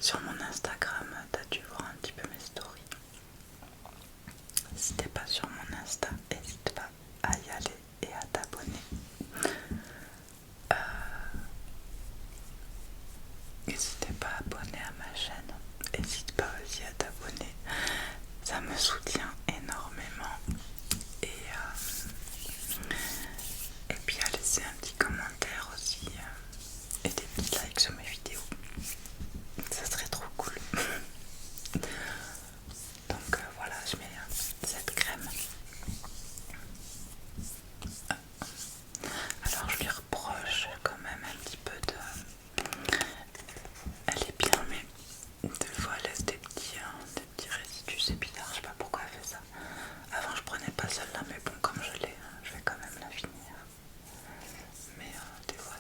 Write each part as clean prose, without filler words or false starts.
Sur mon Instagram, t'as dû voir un petit peu mes stories. Si t'es pas sur mon Insta, n'hésite pas à y aller et à t'abonner. Et si t'es pas abonné à ma chaîne, n'hésite pas aussi à t'abonner. Ça me soutient énormément. Et puis à laisser un petit commentaire aussi et des petits likes sur mes vidéos. Ça serait trop cool. Donc voilà, je mets cette crème. Alors je lui reproche quand même un petit peu de... Elle est bien, mais des fois elle laisse des petits résidus. C'est bizarre, je sais pas pourquoi elle fait ça. Avant je prenais pas celle-là, mais bon, comme je l'ai, je vais quand même la finir. Mais des fois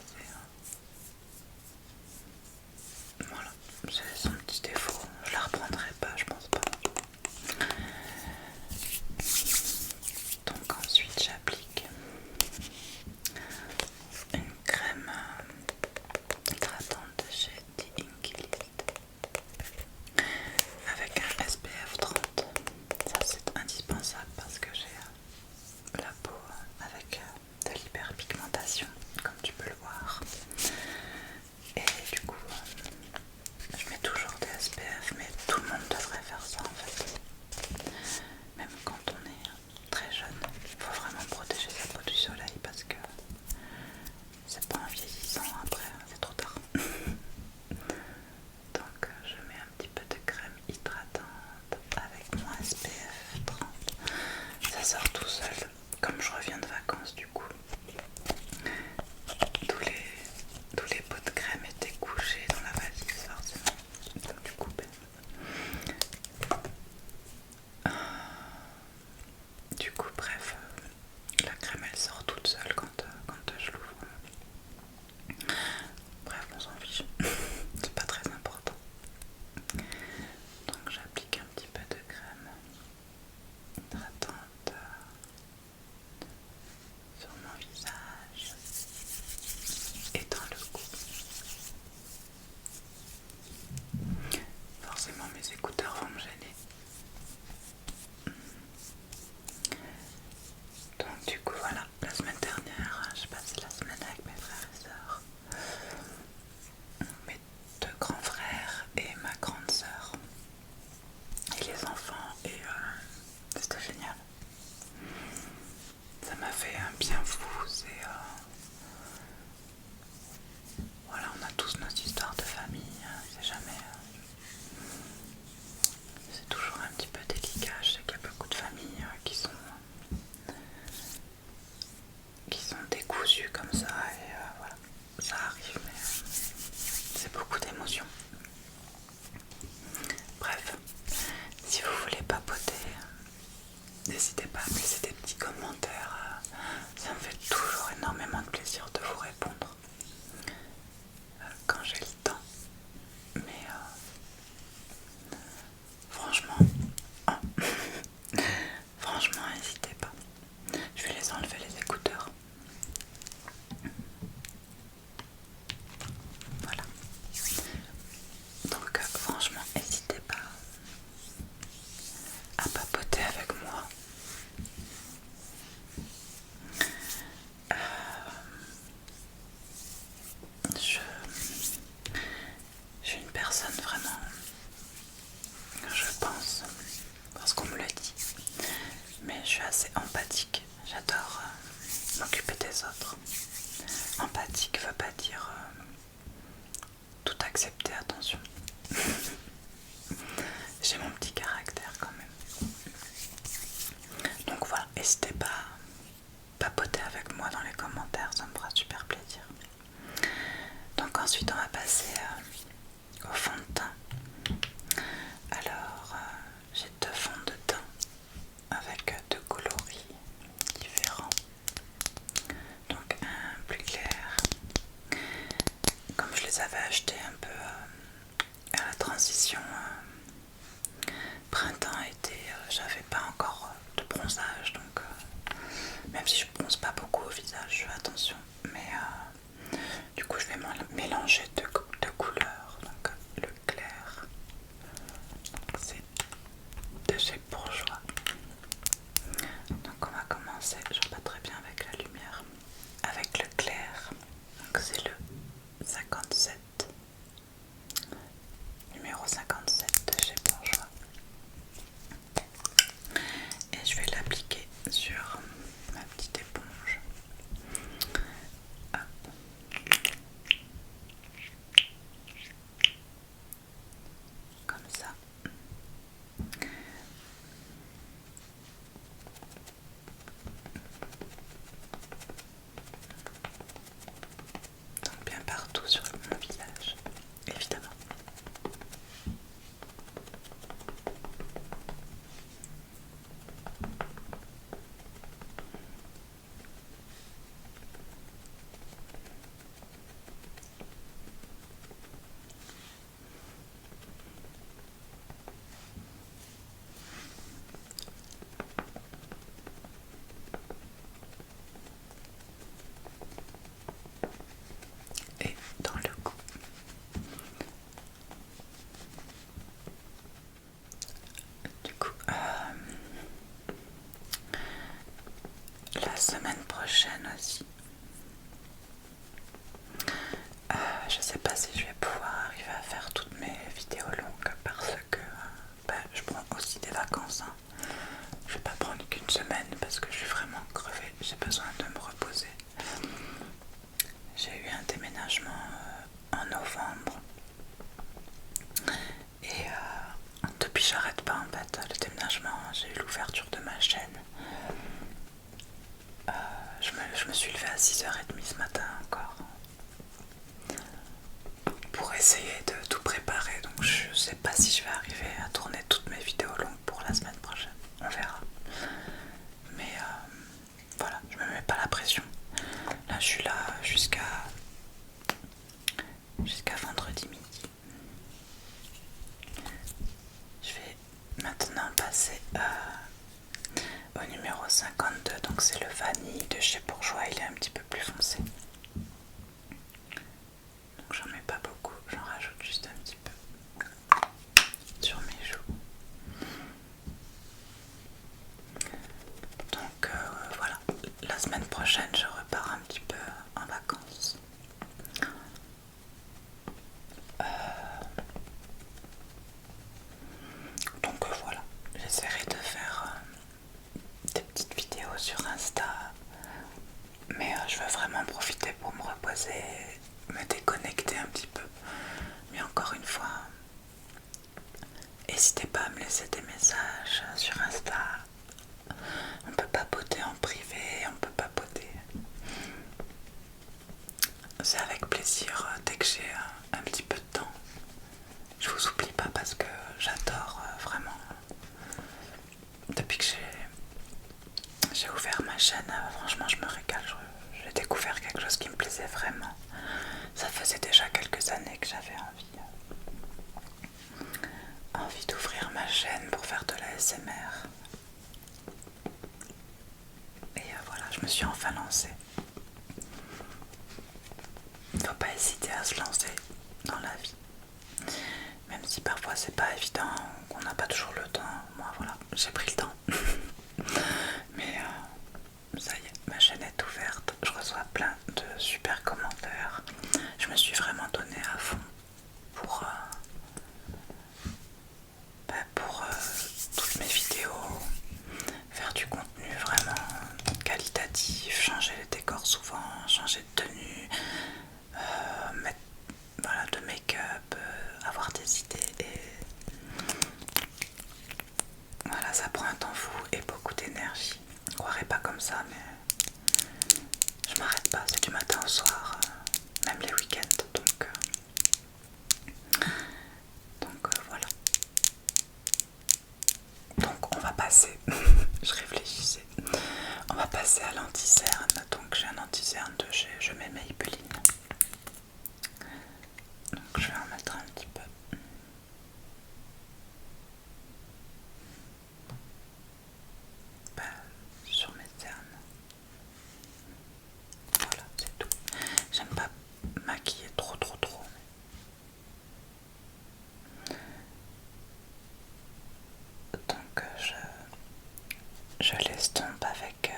c'est... voilà, c'est son petit défaut. Je la reprendrai pas, je pense pas. Donc ensuite j'applique une crème hydratante de chez The Inkilist avec un SPF 30. Ça c'est indispensable parce que j'ai la peau avec de l'hyperpigmentation, comme tu peux le voir. Et du coup je mets toujours des SPF, mais tout le monde devrait faire ça en fait. Même quand on est très jeune, il faut vraiment protéger sa peau du soleil parce que c'est pas en vieillissant après, c'est trop tard. Donc je mets un petit peu de crème hydratante avec mon SPF 30. Ça sort tout seul, comme je reviens de vacances du coup. Tous les pots de crème étaient couchés dans la valise forcément. Donc du coup, bref, la crème elle sort toute seule quand je l'ouvre. Bref, on s'en fiche, c'est pas très important. Donc j'applique un petit peu de crème hydratante sur mon visage et dans le cou. Forcément mes écouteurs vont me gêner. Donc du coup voilà, la semaine dernière, j'ai passé la semaine avec mes frères et sœurs, mes deux grands frères et ma grande sœur et les enfants, et c'était génial. Ça m'a fait un bien fou. Voilà, on a tous nos histoires de famille, c'est jamais... c'est toujours un petit peu délicat. Je sais qu'il y a beaucoup de familles qui sont décousues comme ça, et voilà, ça arrive, mais c'est beaucoup d'émotions. Bref, si vous voulez papoter, n'hésitez pas à me laisser des petits commentaires, ça me fait toujours énormément de plaisir de vous répondre quand j'ai le temps. Mais franchement, franchement, n'hésitez pas. Je vais les enlever les écouteurs. Voilà. Donc franchement, n'hésitez pas à papoter avec moi. Je suis une personne vraiment, je pense, parce qu'on me le dit, mais je suis assez empathique. J'adore m'occuper des autres. Empathique veut pas dire tout accepter, attention. J'ai mon petit caractère quand même. Donc voilà, n'hésitez pas à papoter avec moi dans les commentaires, ça me fera super plaisir. Donc ensuite on va passer au fond de teint. Alors j'ai deux fonds de teint avec deux coloris différents. Donc un plus clair, comme je les avais achetés un peu à la transition printemps-été, j'avais pas encore de bronzage, donc même si je bronze pas beaucoup au visage, je fais attention, mais du coup je vais mélanger deux couleurs, donc le clair vidéos longues parce que je prends aussi des vacances. Hein. Je vais pas prendre qu'une semaine parce que je suis vraiment crevée. J'ai besoin de me reposer. J'ai eu un déménagement en novembre et depuis j'arrête pas en fait le déménagement. J'ai eu l'ouverture de ma chaîne. Je me suis levée à 6h30 ce matin encore pour essayer de tout préparer. Donc je sais pas si je vais arriver à tourner toutes mes vidéos longues pour la semaine prochaine. On verra. Mais voilà, je me mets pas la pression. Là je suis là jusqu'à vendredi midi. Je vais maintenant passer au numéro 52. Donc c'est le vanille de chez Bourjois. Il est un petit peu plus foncé. Donc j'en mets pas beaucoup. J'en rajoute juste un petit peu sur mes joues. Donc voilà, la semaine prochaine je repars un petit peu en vacances. Donc voilà, j'essaierai de faire des petites vidéos sur Insta. Mais je veux vraiment profiter pour me reposer, me déconnecter un petit peu. Mais encore une fois, n'hésitez pas à me laisser des messages sur Insta. On peut papoter en privé, on peut papoter. C'est avec plaisir dès que j'ai un petit peu de temps. Je vous oublie pas parce que j'adore vraiment. Depuis que j'ai ouvert ma chaîne, franchement je me régale. J'ai découvert quelque chose qui me plaisait vraiment. Ça faisait déjà quelques années que j'avais envie d'ouvrir ma chaîne pour faire de la l'ASMR. Et voilà, je me suis enfin lancée. Faut pas hésiter à se lancer dans la vie. Même si parfois c'est pas évident, qu'on n'a pas toujours le temps. Moi voilà, j'ai pris le temps. Mais ça y est, ma chaîne est ouverte. Je reçois plein de super commentaires. Je me suis vraiment donnée à fond pour toutes mes vidéos, faire du contenu vraiment qualitatif, changer les décors souvent, changer de tenue, mettre de make-up, avoir des idées et voilà, ça prend un temps fou et beaucoup d'énergie. Je croirais pas comme ça, mais je m'arrête pas, c'est du matin au soir, même les week-ends, donc voilà. Donc on va passer, je réfléchissais, on va passer à l'anti-cerne. Donc j'ai un anti-cerne de chez Je mets Maybelline. Donc je vais en mettre un petit peu. Sur mes cernes. Voilà, c'est tout. J'aime pas maquiller trop. Donc je l'estompe avec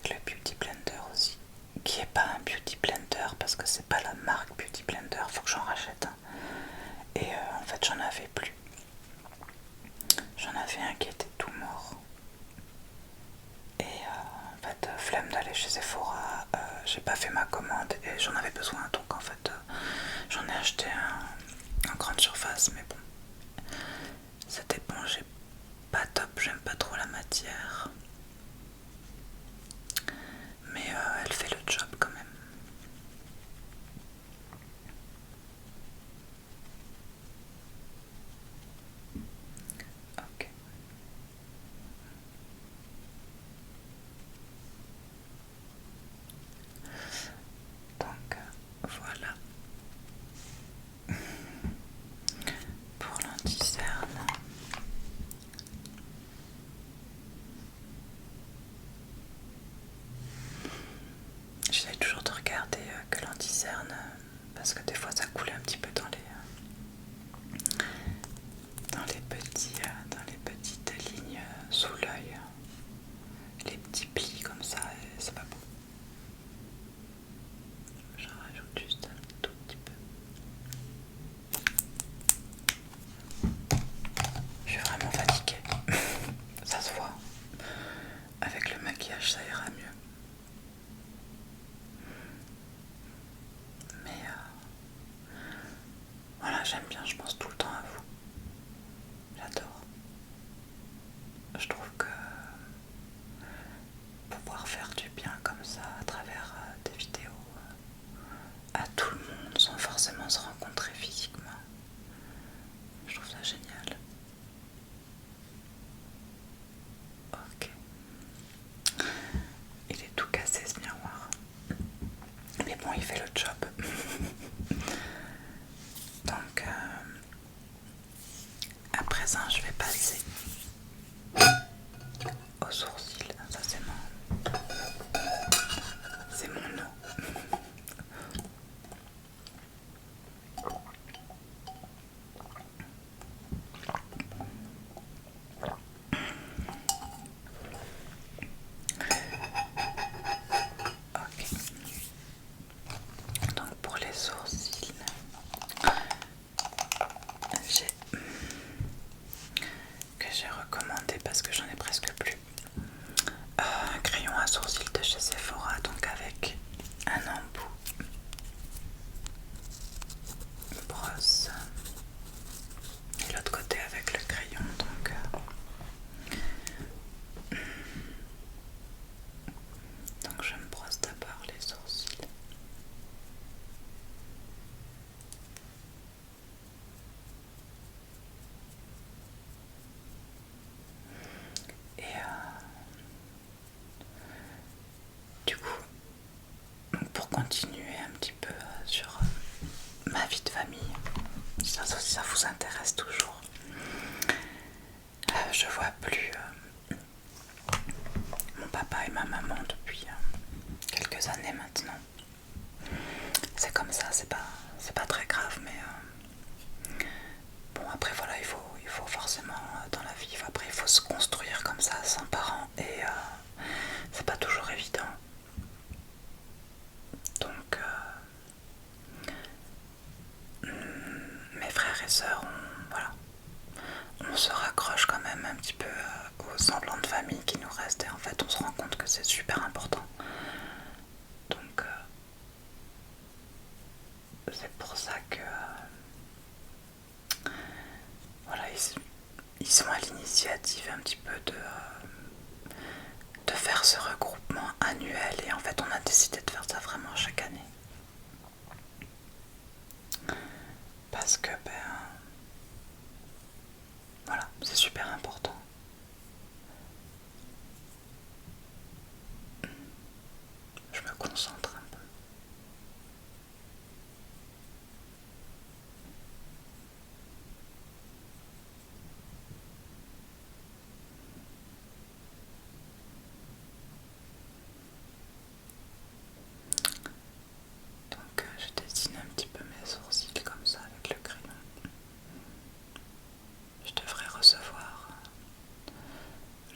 le Beauty Blender aussi, qui est pas un Beauty Blender parce que c'est pas la marque Beauty Blender, faut que j'en rachète un. Et en fait j'en avais plus. J'en avais un qui était tout mort. Et en fait flemme d'aller chez Sephora, j'ai pas fait ma commande et j'en avais besoin, donc en fait j'en ai acheté un en grande surface, mais bon, cette éponge est pas top, j'aime pas trop la matière, mais elle fait le job quand même. Ok. Donc voilà pour l'anti-cerne. J'essaie toujours de regarder que l'anti-cerne parce que des fois ça coule un petit peu dans les petites lignes sous l'œil, les petits plis comme ça, et c'est pas beau. J'en rajoute juste un tout petit peu. j'aime bien, je pense tout le temps à vous. J'adore. Je trouve que pouvoir faire du bien comme ça à travers des vidéos à tout le monde sans forcément se rencontrer physiquement, je trouve ça génial. Ok. Il est tout cassé ce miroir. Mais bon, il fait le job. Donc, à présent, je vais passer aux sourcils. Ça, c'est mon eau. Ok. Donc, pour les sourcils, j'ai recommandé parce que j'en ai presque plus. Un crayon à sourcils de chez Sephora, donc avec un embout, une brosse, et l'autre côté avec le crayon. Donc je me brosse d'abord les sourcils. Et du coup, pour continuer un petit peu sur ma vie de famille, si ça vous intéresse toujours, je vois plus mon papa et ma maman depuis quelques années maintenant. C'est comme ça, c'est pas très grave, mais bon, après voilà, il faut forcément dans la vie, après il faut se construire comme ça sans parents, et c'est pas toujours évident. Donc mes frères et sœurs, on se raccroche quand même un petit peu aux semblants de famille qui nous restent, et en fait on se rend compte que c'est super important. Donc c'est pour ça que voilà, ils sont à l'initiative un petit peu de faire ce regroupement annuel, et en fait on a décidé de faire ça vraiment chaque année. Parce que voilà, c'est super important. Je me concentre un peu. Donc je dessine un petit peu mes sourcils comme ça avec le crayon. Je devrais recevoir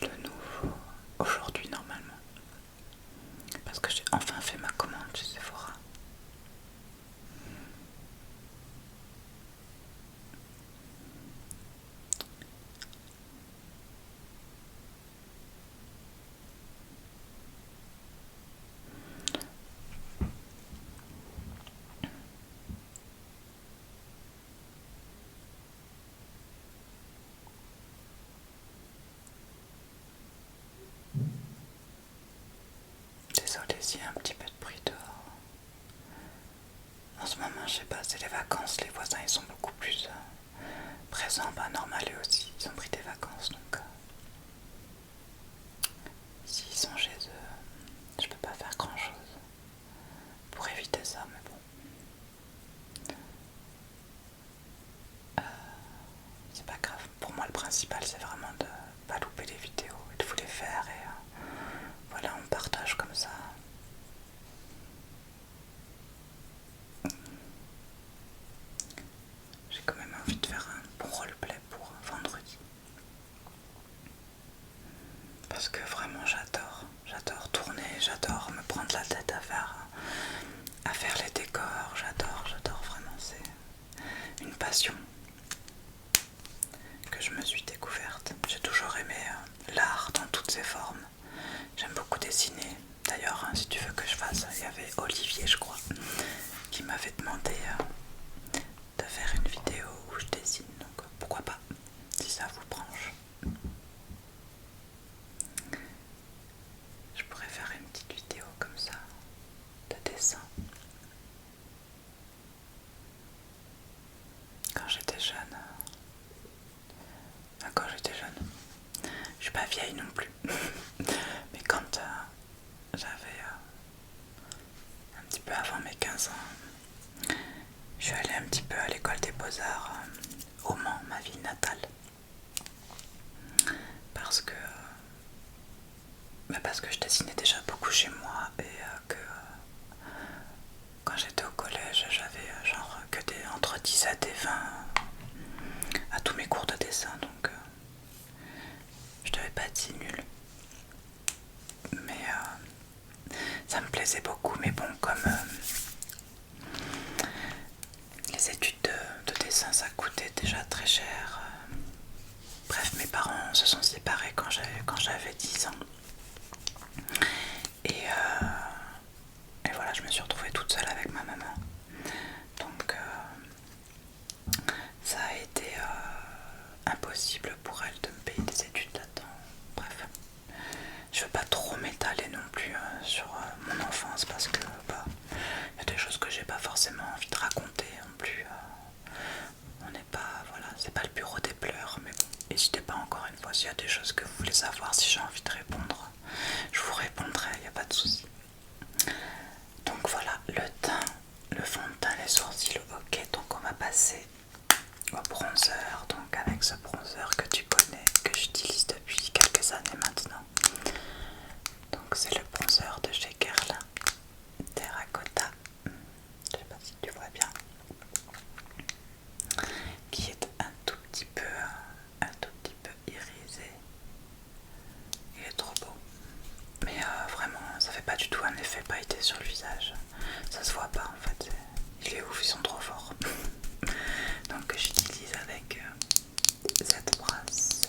le nouveau aujourd'hui normalement, parce que j'ai enfin fait ma commande chez Sephora. Désolée s'il y a un petit peu de bruit dehors. En ce moment, je sais pas, c'est les vacances, les voisins ils sont beaucoup plus présents. Bah normal, eux aussi, ils ont pris des vacances, donc s'ils sont chez eux, je peux pas faire grand chose pour éviter ça, mais bon. C'est pas grave. Pour moi, le principal, c'est vraiment de pas louper les vidéos et de vous les faire, et voilà, on partage comme ça. J'ai quand même envie de faire un bon roleplay pour vendredi. Parce que vraiment j'adore tourner, j'adore me prendre la tête à faire les décors, j'adore vraiment, c'est une passion que je me suis découverte. J'ai toujours aimé l'art dans toutes ses formes. J'aime beaucoup dessiner. D'ailleurs, si tu veux que je fasse, il y avait Olivier, je crois, qui m'avait demandé de faire une vidéo où je dessine, donc pourquoi pas, si ça vous branche. Je pourrais faire une petite vidéo comme ça, de dessin. Quand j'étais jeune, je suis pas vieille non plus, mais quand j'avais un petit peu avant mes 15 ans, je suis allée un petit peu à l'école des beaux-arts au Mans, ma ville natale, parce que je dessinais déjà beaucoup chez moi et que quand j'étais au collège, j'avais genre que entre 17 et 20 à tous mes cours de dessin, donc je devais pas être si nulle. Mais ça me plaisait beaucoup, mais bon, comme les études de dessin ça coûtait déjà très cher. Bref, mes parents se sont séparés quand j'avais 10 ans. Et voilà, je me suis retrouvée toute seule avec ma maman. Donc ça a été impossible pour elle de me payer des études là-dedans. Bref, je veux pas trop m'étaler non plus sur mon enfance parce que y a des choses que j'ai pas forcément envie de raconter non plus. On n'est pas, voilà, c'est pas le bureau des pleurs, mais bon, n'hésitez pas encore une fois s'il y a des choses que vous voulez savoir, si j'ai envie de répondre, je vous répondrai, il n'y a pas de souci. Donc voilà, le teint, le fond de teint, les sourcils, ok, donc on va passer au bronzer, donc avec ce bronzer que tu connais, que j'utilise depuis quelques années maintenant. Donc c'est le bronzer de chez Guerlain, Terracotta, je sais pas si tu vois bien, qui est un tout petit peu irisé. Il est trop beau, mais vraiment ça fait pas du tout un effet pailleté sur le visage, ça se voit pas en fait, il est ouf, ils sont trop forts. Donc j'utilise avec cette brosse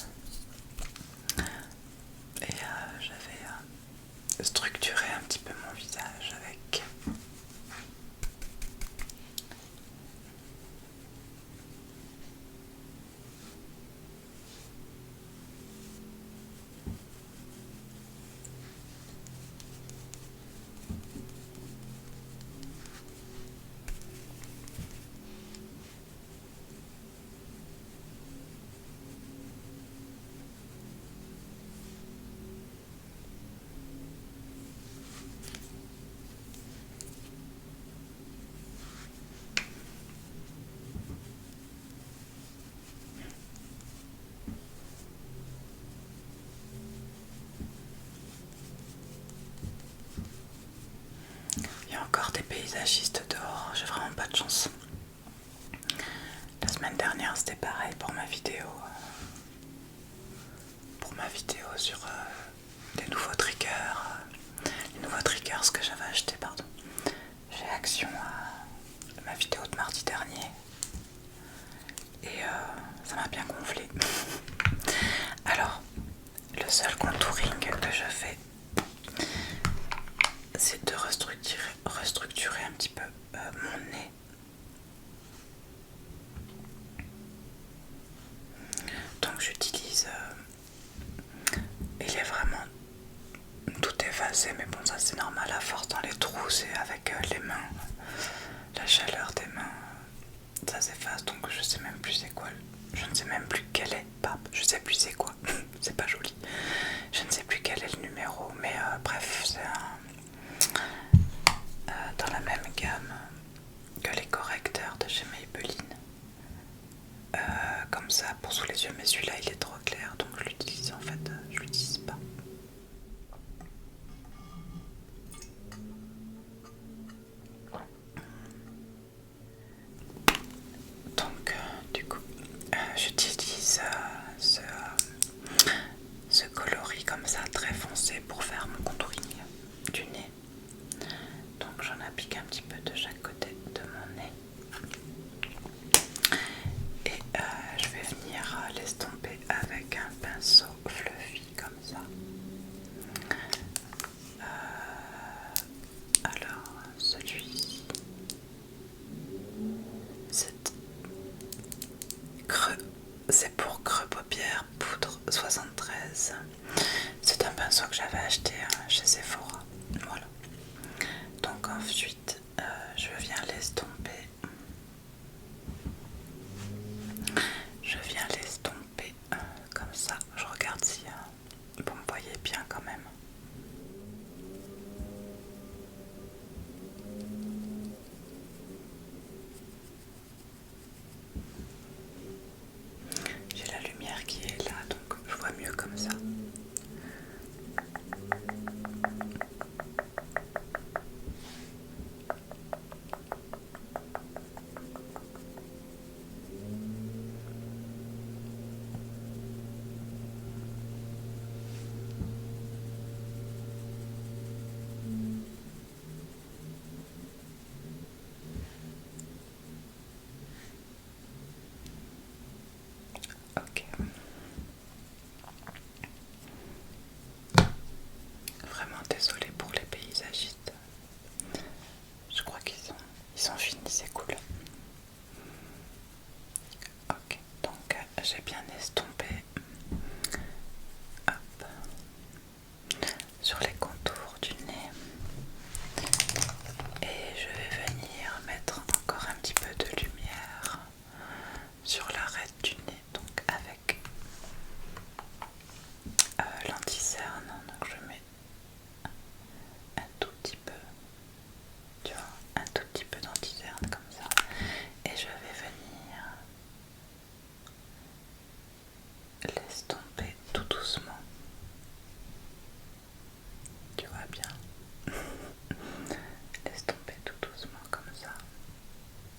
et j'avais structuré un petit peu mon visage avec il y a encore des paysagistes dehors, j'ai vraiment pas de chance. La semaine dernière c'était pareil pour ma vidéo. Sur des nouveaux triggers. Les nouveaux triggers que j'avais acheté, pardon. J'ai Action à ma vidéo de mardi dernier. Et ça m'a bien gonflé. Alors, le seul contouring que je fais, c'est de restructurer un petit peu mon nez. Donc j'utilise, il est vraiment tout effacé, mais bon ça c'est normal, à force dans les trous, c'est avec les mains, la chaleur des mains, ça s'efface, donc je sais même plus c'est quoi, je ne sais même plus quel est, je sais plus c'est quoi, c'est pas joli, je ne sais plus quel est le numéro, mais bref c'est dans la même gamme que les correcteurs de chez Maybelline. Comme ça pour sous les yeux, mais celui-là il est trop clair donc je l'utilise en fait, je l'utilise pas. Donc du coup j'utilise ce coloris comme ça très foncé pour faire mon contouring du nez. Donc j'en applique un petit peu de chaque côté de mon nez. Et je vais venir l'estomper avec un pinceau fluffy comme ça. Alors celui-ci, c'est pour creux paupières poudre 73. C'est un pinceau que j'avais acheté chez Sephora. Voilà. Donc ensuite, je viens l'estomper. Je viens l'estomper comme ça. Je regarde si vous me voyez bien quand même. J'ai la lumière qui est là, donc je vois mieux comme ça. Ok. Vraiment désolée pour les paysagistes. Je crois qu'ils sont finis, c'est cool. Ok, donc j'ai bien estompé. Hop. Sur les contours du nez. Et je vais venir mettre encore un petit peu de lumière sur l'arête du nez, donc avec l'anti-cerne. Donc je mets un tout petit peu, tu vois, un tout petit peu d'anti-cerne comme ça. Et je vais venir l'estomper tout doucement. Tu vois bien. L'estomper tout doucement comme ça,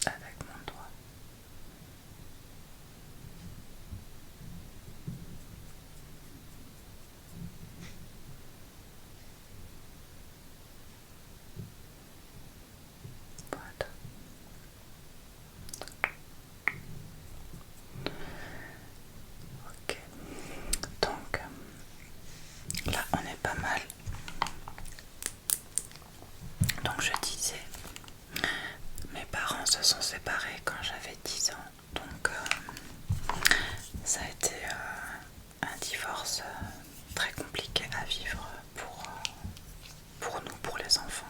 avec mon doigt. Voilà. Ok. Donc là on est pas mal. Donc je disais, mes parents se sont séparés quand j'avais 10 ans. Donc ça a été un divorce très compliqué à vivre pour nous, pour les enfants.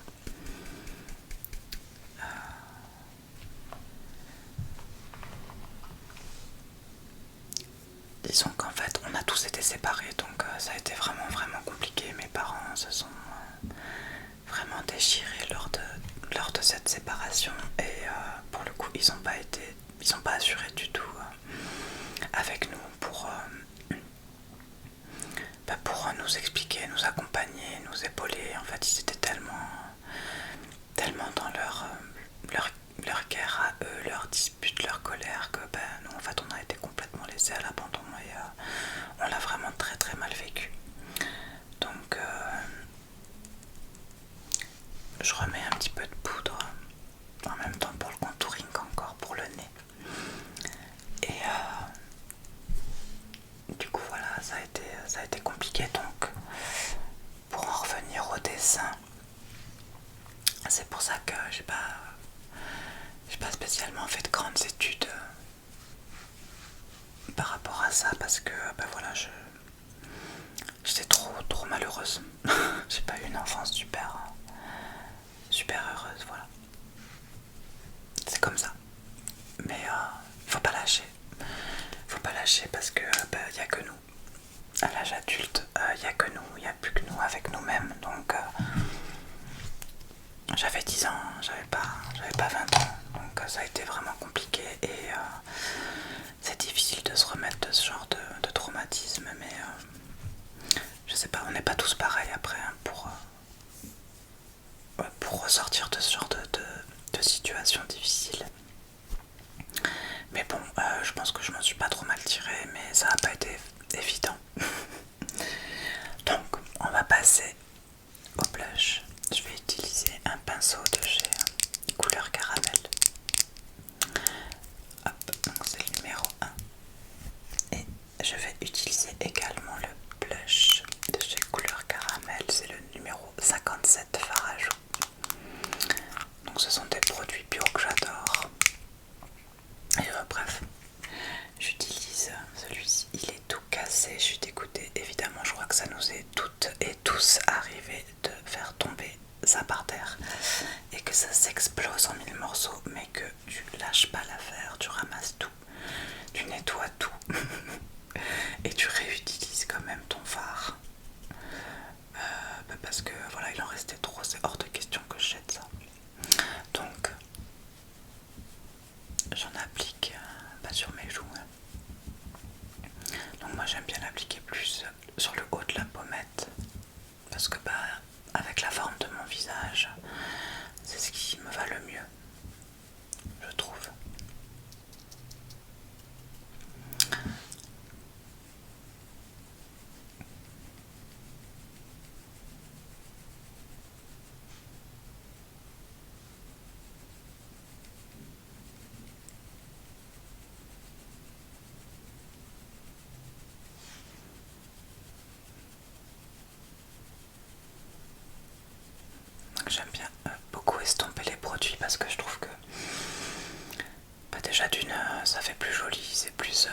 Disons qu'en fait on a tous été séparés, donc ça a été vraiment compliqué. Mes parents se sont vraiment déchirés lors de cette séparation et pour le coup ils n'ont pas assuré du tout avec nous pour nous expliquer, nous accompagner, nous épauler. En fait ils étaient tellement dans leur guerre à eux, leur dispute, leur colère que nous en fait on a été complètement laissés à l'abandon et on l'a vraiment très mal vécu. Donc je remets un petit peu de poudre en même temps pour le contouring, encore pour le nez. Et du coup voilà, ça a été compliqué. Donc pour en revenir au dessin, c'est pour ça que j'ai pas spécialement fait de grandes études par rapport à ça, parce que voilà, j'étais trop malheureuse. J'ai pas eu une enfance super heureuse, voilà. C'est comme ça. Mais faut pas lâcher. Faut pas lâcher parce que y a que nous. À l'âge adulte, y a que nous, y a plus que nous avec nous-mêmes. Donc j'avais 10 ans, j'avais pas 20 ans. Donc ça a été vraiment compliqué et c'est difficile de se remettre de ce genre de traumatisme, mais je sais pas, on n'est pas tous pareils après hein, pour ressortir de ce genre de situation difficile. Mais bon, je pense que je m'en suis pas trop mal tirée, mais ça n'a pas été évident. Donc, on va passer au blush. Je vais utiliser un pinceau de chez Couleur Caramel. Hop, donc c'est le numéro 1. Et je vais utiliser également le blush de chez Couleur Caramel. C'est le numéro 57 Farajou. Donc ce sont des produits bio que j'adore. Et bref, j'utilise l'applique sur mes joues. Donc moi j'aime bien l'appliquer plus sur le haut de la pommette parce que avec la forme de mon visage, c'est ce qui me va le mieux, je trouve. Donc j'aime bien beaucoup estomper les produits parce que je trouve que déjà d'une ça fait plus joli, c'est plus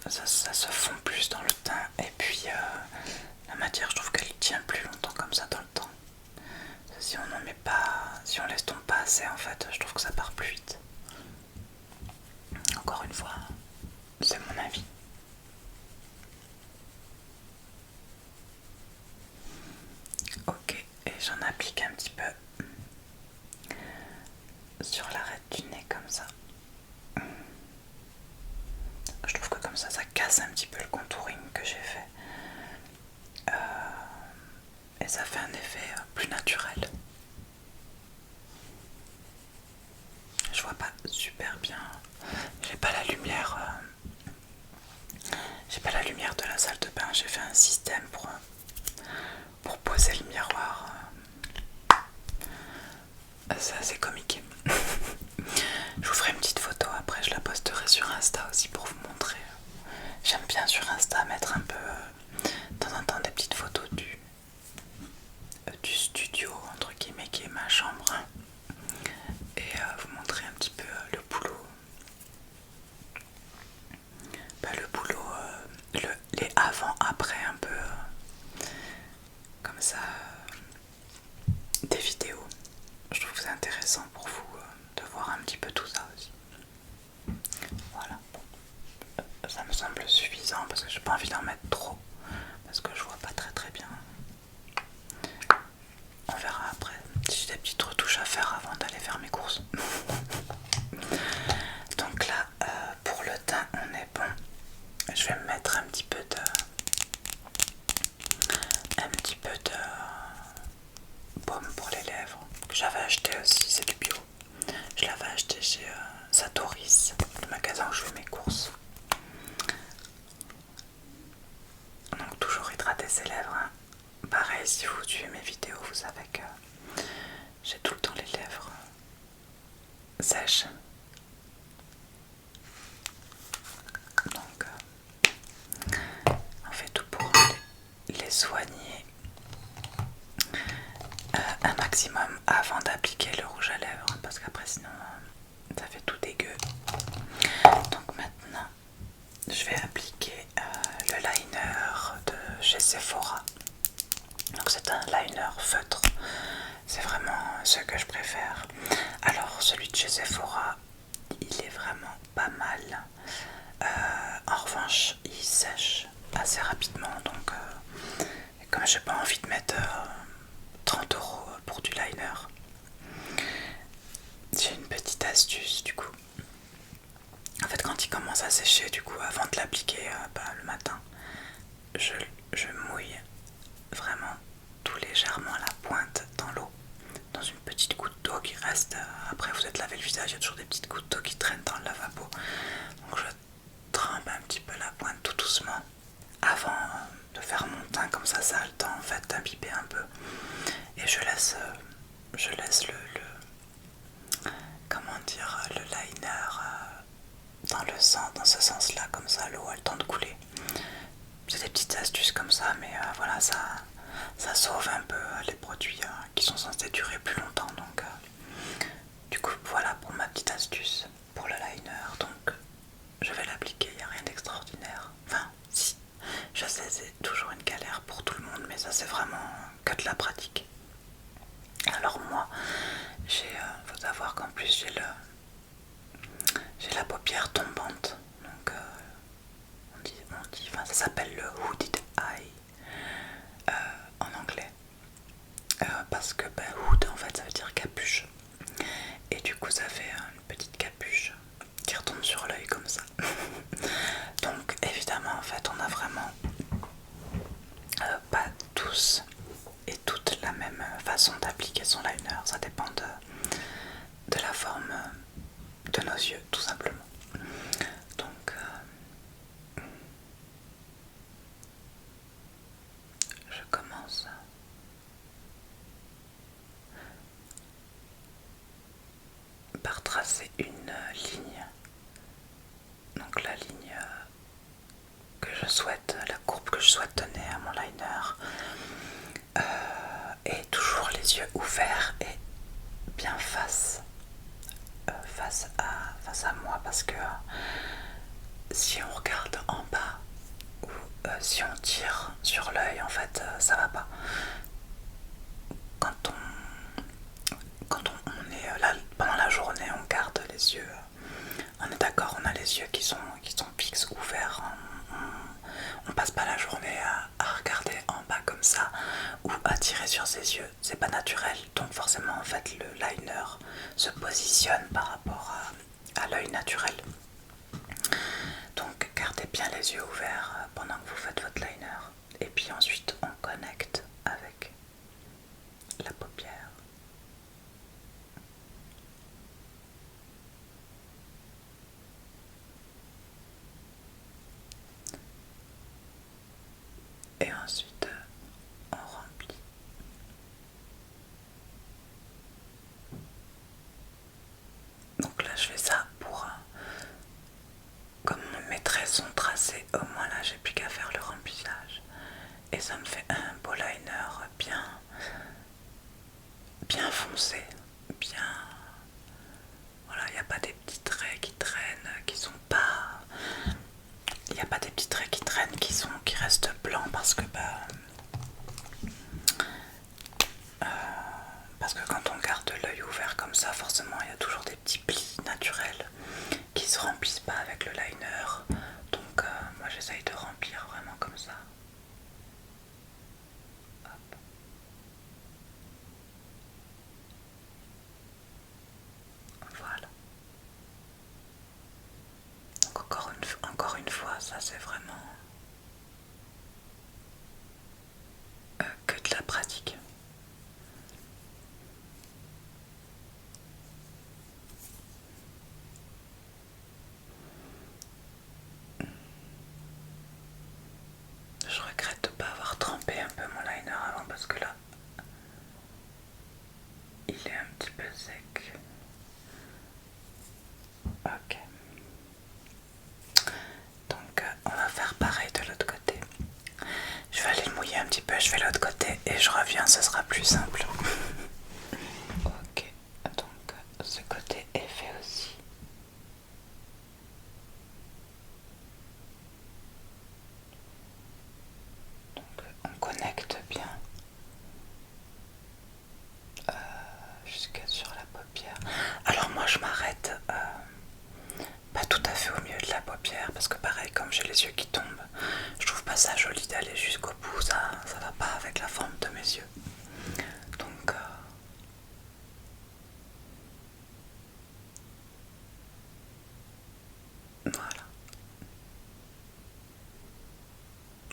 ça se fond plus dans le teint et puis la matière je trouve qu'elle tient plus longtemps comme ça dans le temps. Si on n'en met pas, si on l'estompe pas assez en fait, je trouve que ça part plus vite. Encore une fois, c'est mon avis. Ok, et j'en applique un petit peu sur l'arête du nez comme ça. Je trouve que comme ça casse un petit peu le contouring que j'ai fait. Et ça fait un effet plus naturel. Je vois pas super bien. J'ai pas la lumière. J'ai pas la lumière de la salle de bain. J'ai fait un système pour poser le miroir. C'est assez comique. Je vous ferai une petite photo après, je la posterai sur Insta aussi pour vous montrer. J'aime bien sur Insta mettre un peu de temps en temps des petites photos du studio entre guillemets qui est ma chambre et vous montrer un petit peu le boulot. Les avant-après un peu comme ça, des vidéos. Je trouve que c'est intéressant pour vous de voir un petit peu tout ça aussi. Voilà, ça me semble suffisant parce que j'ai pas envie d'en mettre trop parce que je vois pas très bien. On verra après si j'ai des petites retouches à faire avant d'aller faire mes courses. Donc là, pour le teint, on est bon. Je vais me mettre un petit peu de baume pour les lèvres que j'avais acheté aussi, c'est du bio. Je l'avais acheté chez Satoris, le magasin où je fais mes courses. Donc toujours hydrater ses lèvres. Hein. Pareil, si vous suivez mes vidéos, vous savez que j'ai tout le temps les lèvres sèches. Donc on fait tout pour les soigner un maximum avant d'appliquer le rouge à lèvres parce qu'après sinon ça fait tout dégueu. Donc maintenant je vais appliquer le liner de chez Sephora. Donc c'est un liner feutre, c'est vraiment ce que je préfère. Alors celui de chez Sephora il est vraiment pas mal. En revanche il sèche assez rapidement donc comme j'ai pas envie de mettre 30 € pour du liner, j'ai une petite astuce du coup. En fait quand il commence à sécher du coup avant de l'appliquer le matin, je mouille vraiment tout légèrement la pointe dans l'eau, dans une petite goutte d'eau qui reste. Après vous êtes lavé le visage, il y a toujours des petites gouttes d'eau qui traînent dans le lavabo. Donc je trempe un petit peu la pointe tout doucement avant de faire mon teint, comme ça a le temps en fait d'imbiber un peu. Et je laisse comment dire, le liner dans ce sens là, comme ça l'eau a le temps de couler. C'est des petites astuces comme ça, mais voilà, ça sauve un peu les produits qui sont censés durer plus longtemps. Donc du coup voilà pour ma petite astuce pour le liner. Donc je vais l'appliquer, il n'y a rien d'extraordinaire. Enfin si, je sais c'est toujours une galère pour tout le monde, mais ça c'est vraiment que de la pratique. Alors moi faut savoir qu'en plus j'ai la paupière tombante, donc enfin, ça s'appelle le hooded eye en anglais, parce que hood en fait ça veut dire capuche, et du coup ça fait une petite capuche une ligne, donc la ligne que je souhaite, la courbe que je souhaite donner à mon liner, et toujours les yeux ouverts et bien face à moi, parce que si on regarde en bas ou si on tire sur l'œil, en fait ça va pas. Quand on est là pendant la journée, on garde les yeux, on est d'accord, on a les yeux qui sont fixes, ouverts, on passe pas la journée à regarder en bas comme ça ou à tirer sur ses yeux, c'est pas naturel, donc forcément en fait le liner se positionne par rapport à l'œil naturel. Donc gardez bien les yeux ouverts pendant que vous faites votre liner, et puis ensuite on connecte avec la paupière. Et ensuite on remplit. Donc là je fais ça pour comme mes traits sont tracés, au moins là j'ai plus qu'à faire le remplissage. Et ça me fait un beau liner bien foncé, bien... Voilà, il n'y a pas des petits traits qui traînent, qui sont pas... Il n'y a pas des petits traits qui traînent, qui restent blancs parce que parce que quand on garde l'œil ouvert comme ça, forcément il y a toujours des petits plis naturels qui se remplissent pas avec le liner. Donc moi j'essaye de remplir vraiment comme ça. Hop. Voilà. Donc encore une fois, ça c'est vraiment que de la pratique. Je regrette de ne pas avoir trempé un peu mon liner avant parce que là, il est un petit peu sec. Ok. Donc on va faire pareil de l'autre côté. Je vais aller le mouiller un petit peu, je fais l'autre côté et je reviens, ce sera plus simple. Ok, donc ce côté est fait aussi. Donc on connecte bien jusqu'à sur la paupière. Alors moi je m'arrête pas tout à fait au milieu de la paupière parce que pareil, comme j'ai les yeux qui tombent, je trouve pas ça joli d'aller jusqu'au bout, ça va pas avec la forme de mes yeux. Donc voilà.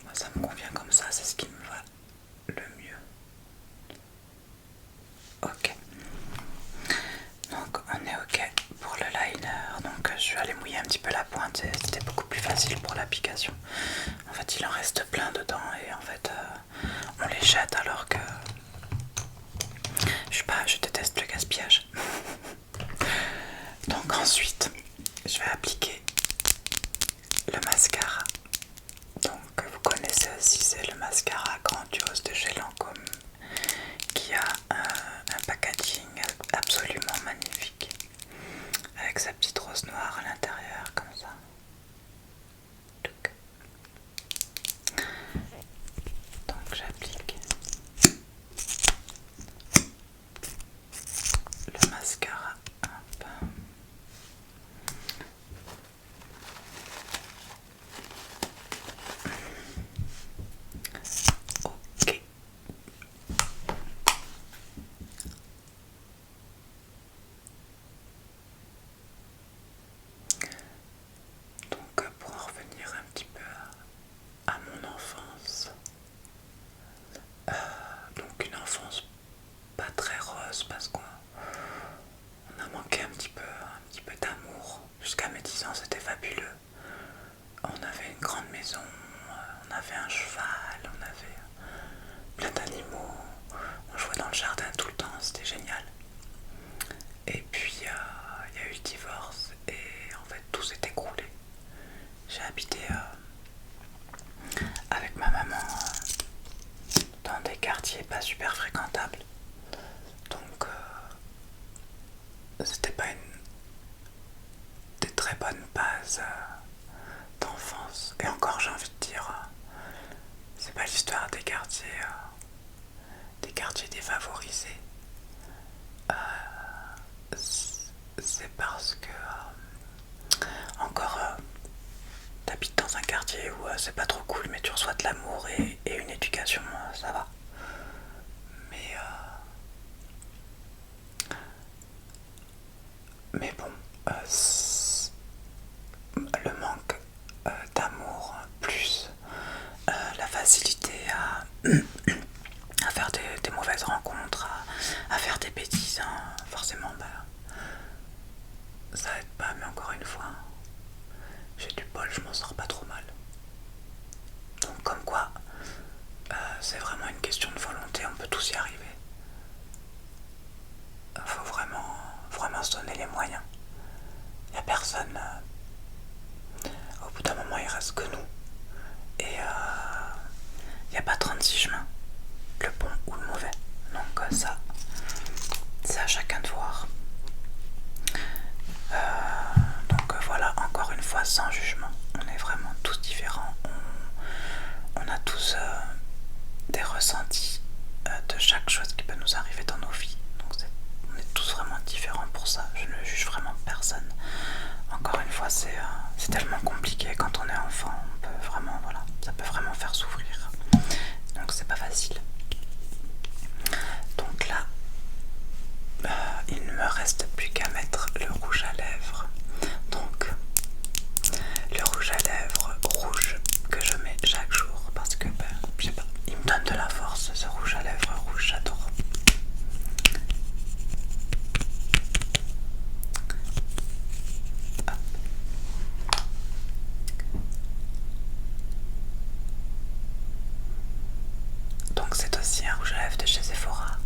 Moi ça me convient comme ça, c'est ce qui me va le mieux. Ok. Donc on est ok pour le liner. Donc je vais aller mouiller un petit peu la pointe, c'était beaucoup plus facile pour l'application. En fait il en reste plein dedans et en fait on les jette alors que je déteste le gaspillage. Donc ensuite je vais appliquer le mascara. Donc vous connaissez aussi, c'est le mascara Grandiose de chez Lancôme qui a un packaging absolument magnifique avec sa petite rose noire à l'intérieur comme ça. Donc j'applique le mascara. Hop. Ok. Donc pour en revenir un petit peu à mon enfance, donc une enfance pas très rose parce qu'on a manqué un petit peu d'amour. Jusqu'à mes 10 ans c'était fabuleux. On avait une grande maison, on avait un cheval, on avait plein d'animaux, on jouait dans le jardin tout le temps, c'était génial. Et puis il y a eu le divorce phase d'enfance. Et encore, j'ai envie de dire, c'est pas l'histoire des quartiers défavorisés. C'est parce que encore t'habites dans un quartier où c'est pas trop cool, mais tu reçois de l'amour et une éducation, ça va. Mais bon, le manque d'amour plus la facilité à faire des mauvaises rencontres, à faire des bêtises, hein, forcément, ça aide pas. Mais encore une fois, j'ai du bol, je m'en sors pas trop mal. Donc comme quoi, c'est vraiment une question de volonté, on peut tous y arriver. Faut vraiment se donner les moyens. Y a personne, au bout d'un moment il reste que nous. Et y a pas 36 chemins, le bon ou le mauvais. Donc ça, c'est à chacun de voir. Donc voilà, encore une fois, sans jugement. On est vraiment tous différents. On a tous des ressentis de chaque chose qui peut nous arriver dans nos vies. Donc on est tous vraiment différents pour ça. Je ne juge vraiment personne. Encore une fois, c'est tellement compliqué quand on est enfant. On peut vraiment, voilà, ça peut vraiment faire souffrir. Donc c'est pas facile. Donc là, il ne me reste plus qu'à mettre le rouge à lèvres. Donc le rouge à lèvres rouge que je mets chaque jour parce que je sais pas, il me donne de la force, ce rouge à lèvres rouge, j'adore. Donc c'est aussi un rouge à lèvres de chez Sephora.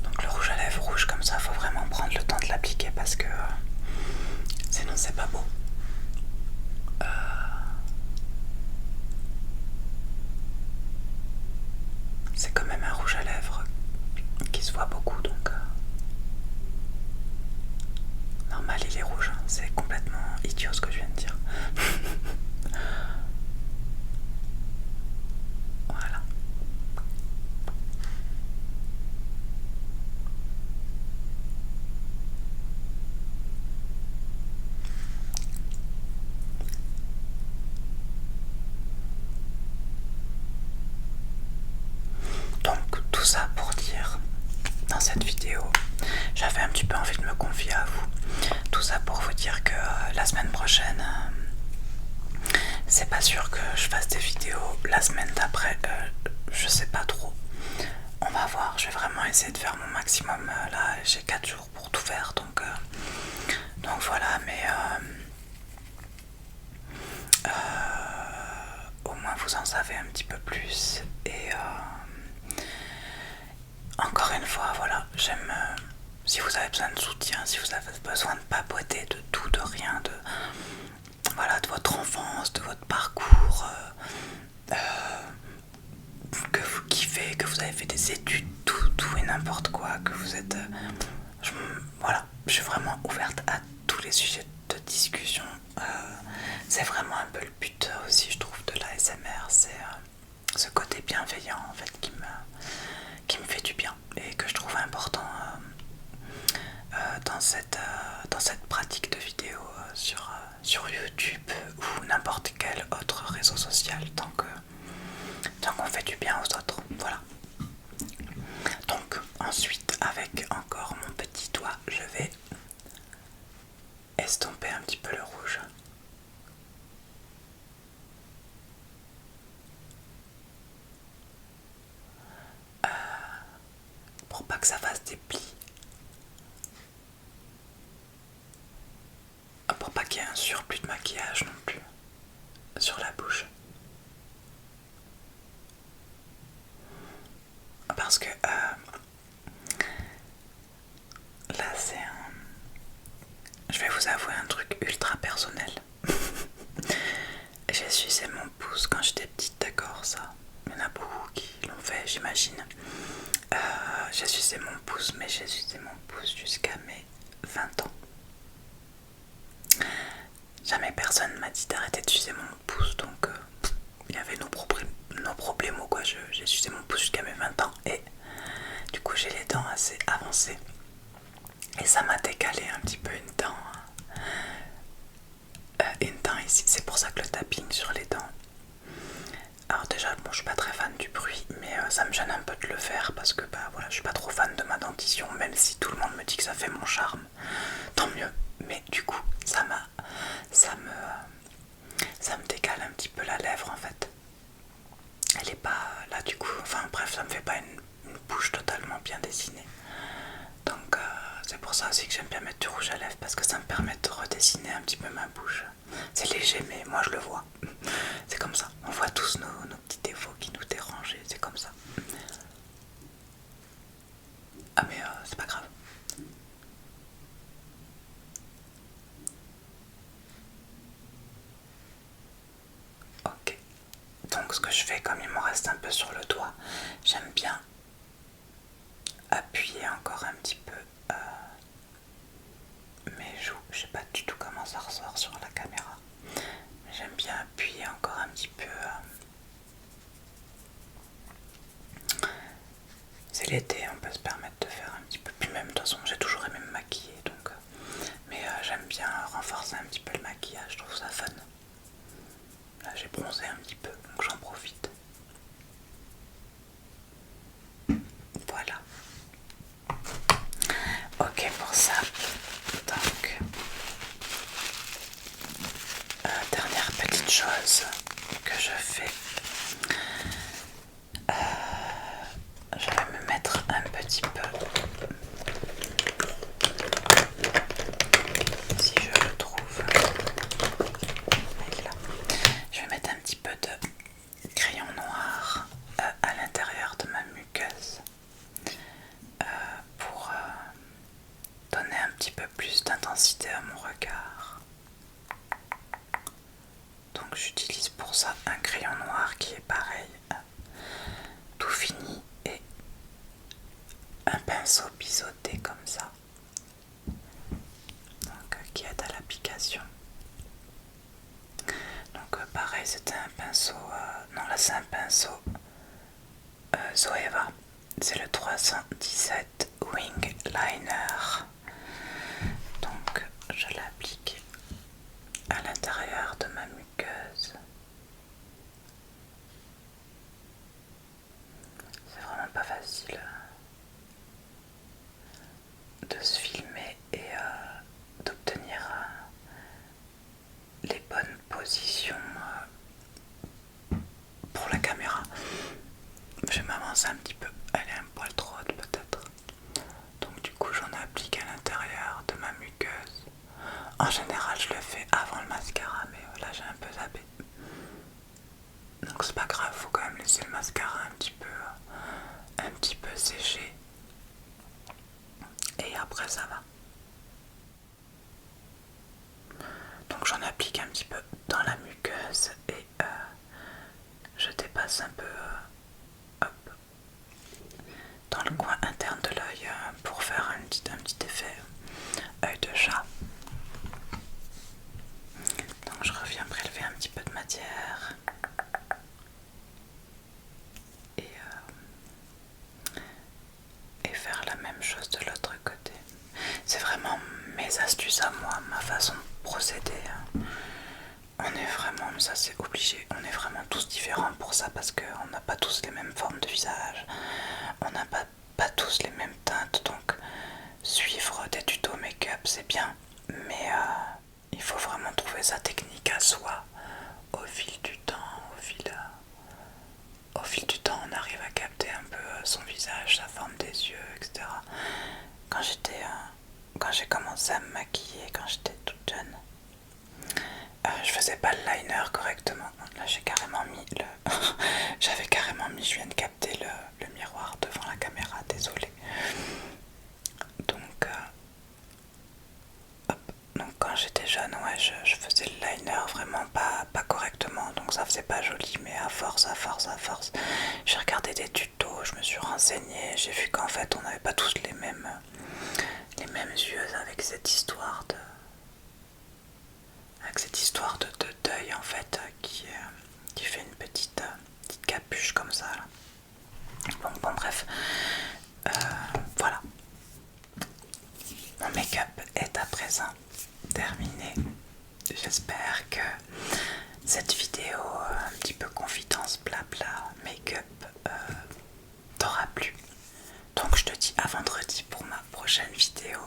Donc le rouge à lèvres rouge comme ça, faut vraiment prendre le temps de l'appliquer parce que sinon c'est pas beau. C'est quand même un rouge à lèvres qui se voit beaucoup, donc normal il est rouge, hein. C'est complètement idiot ce que je viens de dire. Voilà. Donc tout ça pour dire, dans cette vidéo, j'avais un petit peu envie de me confier à vous. Tout ça pour vous dire que la semaine prochaine, c'est pas sûr que je fasse des vidéos. La semaine d'après, je sais pas trop. On va voir, je vais vraiment essayer de faire mon maximum. Là, j'ai 4 jours pour tout faire, donc voilà, mais au moins vous en savez un petit peu plus. Et encore une fois, voilà, j'aime. Si vous avez besoin de soutien, si vous avez besoin de papoter de tout, de rien, voilà, de votre enfance, de votre parcours, que vous kiffez, que vous avez fait des études, tout et n'importe quoi, que vous êtes... voilà, je suis vraiment ouverte à tous les sujets de discussion. C'est vraiment un peu le but aussi, je trouve, de l'ASMR, c'est ce côté bienveillant en fait qui me fait du bien et que je trouve important dans cette pratique de vidéo sur YouTube ou n'importe quel autre réseau social tant qu'on fait du bien aux autres. Voilà. Donc ensuite, avec encore mon petit doigt, je vais estomper un petit peu le rouge. Pour pas que ça fasse des plis. Pour pas qu'il y ait un surplus de maquillage non plus sur la bouche. Parce que là je vais vous avouer un truc ultra personnel. j'imagine. J'ai sucé mon pouce, mais j'ai sucé mon pouce jusqu'à mes 20 ans. Jamais personne m'a dit d'arrêter de sucer mon pouce, donc il y avait nos problèmes quoi. J'ai sucé mon pouce jusqu'à mes 20 ans et du coup j'ai les dents assez avancées. Et ça m'a décalé un petit peu une dent ici. C'est pour ça que le tapping sur les dents. Alors déjà, bon, je suis pas très fan du bruit, mais ça me gêne un peu de le faire parce que bah voilà, je suis pas trop fan de ma dentition, même si tout le monde me dit que ça fait mon charme. Tant mieux. Mais du coup, ça me décale un petit peu la lèvre en fait. Elle est pas là du coup. Enfin bref, ça me fait pas une bouche totalement bien dessinée. Donc c'est pour ça aussi que j'aime bien mettre du rouge à lèvres parce que ça me permet de redessiner un petit peu ma bouche. C'est léger mais moi je le vois. C'est comme ça. On voit tous nos petits défauts qui nous dérangent et c'est comme ça. Ah mais c'est pas grave. Ok. Donc ce que je fais, comme il m'en reste un peu sur le doigt, j'aime bien appuyer encore un petit peu mes joues. Je sais pas du tout comment ça ressort sur la caméra. Mais j'aime bien appuyer encore un petit peu. C'est l'été, on peut se permettre de faire un petit peu. Puis même de toute façon, j'ai toujours aimé me maquiller, donc. Mais j'aime bien renforcer un petit peu le maquillage, je trouve ça fun. Là j'ai bronzé un petit peu, donc j'en profite. Voilà. Ok pour ça. Donc, dernière petite chose que je fais. Je vais me mettre un petit peu, si je le trouve, là. Je vais mettre un petit peu de crayon noir à l'intérieur de ma muqueuse pour donner un petit peu plus d'intensité à mon regard. Donc j'utilise pour ça un crayon noir qui est pareil, tout fini, et un pinceau biseauté comme ça, donc qui aide à l'application. Donc pareil, c'était un pinceau, non là c'est un pinceau Zoeva, c'est le 317 Wing Liner. Donc je l'applique à l'intérieur de ma muqueuse. C'est vraiment pas facile de se filmer et d'obtenir les bonnes positions pour la caméra. Je vais m'avancer un petit peu, elle est un poil trop haute peut-être. Donc du coup j'en applique à l'intérieur de ma muqueuse. En général je le fais avant le mascara, mais là j'ai un peu zappé. Donc c'est pas grave, faut quand même laisser le mascara un petit peu sécher. Et après ça va. Donc j'en applique un petit peu dans la muqueuse et je dépasse un peu hop, dans le coin interne de l'œil pour faire un petit effet œil de chat. Donc je reviens prélever un petit peu de matière et faire la même chose de l'autre côté. C'est vraiment mes astuces à moi, ma façon de procéder. On est vraiment, mais ça c'est obligé, on est vraiment tous différents pour ça parce qu'on n'a pas tous les mêmes formes de visage, on n'a pas tous les mêmes teintes, donc suivre des tutos make-up c'est bien, mais il faut vraiment trouver sa technique à soi au fil du temps, au fil du temps on arrive à capter un peu son visage, sa forme des yeux, etc. Quand j'ai commencé à me maquiller, quand j'étais toute jeune, je faisais pas le liner correctement. Là j'ai carrément mis le... J'avais carrément mis, je viens de capter le miroir devant la caméra, désolé. Donc, hop. Donc quand j'étais jeune, ouais, je faisais le liner vraiment pas correctement. Donc ça faisait pas joli, mais à force, j'ai regardé des tutos, je me suis renseignée, j'ai vu qu'en fait on n'avait pas tous les mêmes yeux avec cette histoire de deuil en fait qui fait une petite capuche comme ça là. Bon bref, voilà. Mon make-up est à présent terminé. J'espère que cette vidéo un petit peu confidence blabla make-up t'aura plu. Donc je te dis à vendredi pour ma prochaine vidéo.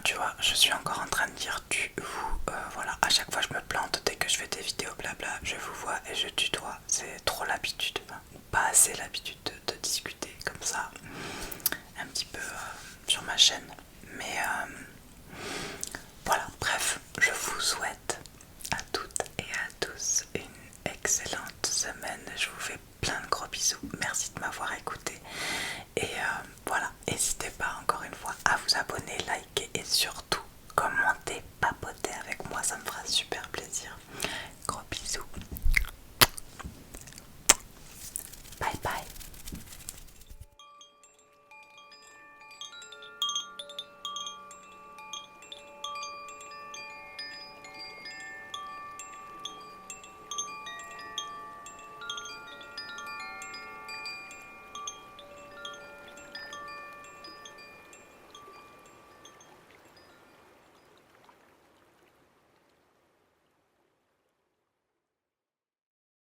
Tu vois, je suis encore en train de dire tu, vous, voilà, à chaque fois je me plante dès que je fais des vidéos blabla, je vous vois et je tutoie, c'est trop l'habitude, hein, pas assez l'habitude de discuter comme ça, un petit peu sur ma chaîne, mais voilà, bref, je vous souhaite à toutes et à tous une excellente semaine, je vous fais plein de gros bisous, merci de m'avoir écouté et voilà, n'hésitez pas encore une fois à vous abonner, liker et surtout commenter, papoter avec moi, ça me fera super plaisir.